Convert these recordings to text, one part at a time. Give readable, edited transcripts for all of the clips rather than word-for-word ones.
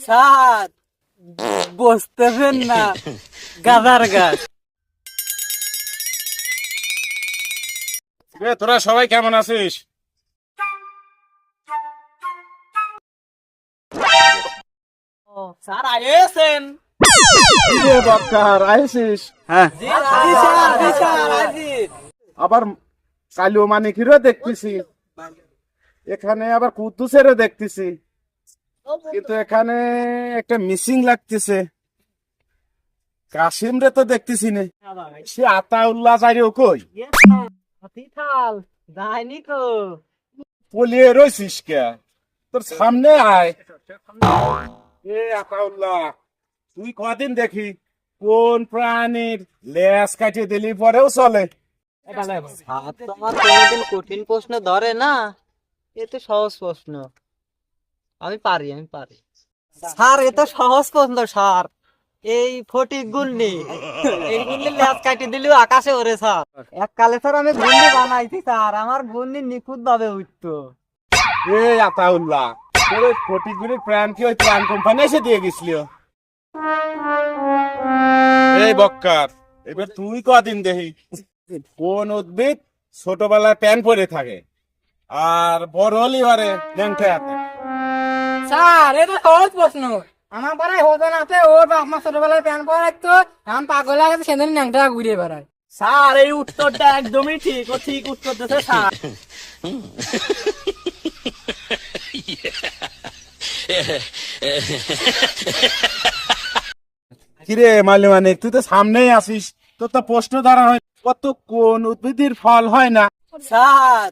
Sir বসতেছেন না, গাদার গাছ। তোরা সবাই কেমন আছিস? স্যার আইয়েছেন? বক্কার আইসিস? হ্যাঁ, জি স্যার, জি স্যার, আজি। আবার কালু মানিকিরও দেখতেছি, এখানে আবার কুদ্দুসেরও দেখতেছি, কিন্তু এখানে একটা মিসিং লাগতেছে। কাসিম রে তো দেখতেছি না, সে আতাউল্লাহ যাইও কই? হসপিটাল যায়নি কো? পলিয়ে রইছিস কে? তোর সামনে আয়। এ আতাউল্লাহ, তুই কদিন দেখি কোন প্রাণীর লেজ কাটিয়ে দিলি পরেও চলে। স্যার তোমার কোনোদিন কঠিন প্রশ্ন ধরে না, এ তো সহজ প্রশ্ন। আমি পারি। স্যার এ তো সহজ প্রশ্ন স্যার। এই ফটিক গুন্ডি, এই গুন্ডি লেজ কাটি দিলেও আকাশে ওরে স্যার। এককালে স্যার আমি গুন্ডি বানাইছি স্যার, আমার গুন্ডি নিখুঁত ভাবে উঠতো। এ আতাউল্লাহ, তোর ওই ফটিকগুলির প্রাণ কি ওই প্রাণ কোম্পানি এসে দিয়ে গেছিল? এই বক্কার, এবার তুই কদিন দেখি কোন উদ্ভিদ ছোটবেলায় প্যান পরে থাকে আর বড় হলি ঘরে ল্যাংটা থাকে? স্যার এটা সহজ প্রশ্ন। আমার পাড়ায় হোসেন আছে, ওর বাপ মা ছোটবেলায় প্যান্ট পরে রাখতো, এখন পাগল হয়ে গেছে, সেদিন ন্যাংটা ঘুরিয়ে বেড়ায়। স্যার এই উত্তরটা একদমই ঠিক, ও ঠিক উত্তর দিয়েছে স্যার। কিরে মালি মানিক, তুই তো সামনেই আসিস, তোর তো প্রশ্ন ধরা হয় কত কোন উদ্ভিদের ফল হয় না? স্যার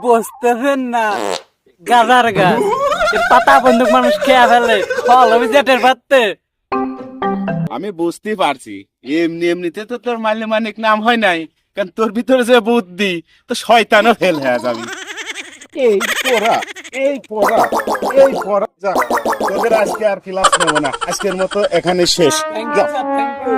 বসতেছেন না, গাদার গাছ। এর পাতা বন্দুক মানুষ খেয়ে ফেলে, ফল আমি জেটের পাত্তে। আমি বুঝতে পারছি, এমনি এমনিতে তো তোর মালি মানিক নাম হয় নাই, কারণ তোর ভিতরে যে বুদ্ধি, তো শয়তানও ফেল হয়ে যাবি। এই পড়া, যা, তোদের আজকে আর ক্লাস নেবো না, আজকের মতো এখানে শেষ। Thank you sir, thank you.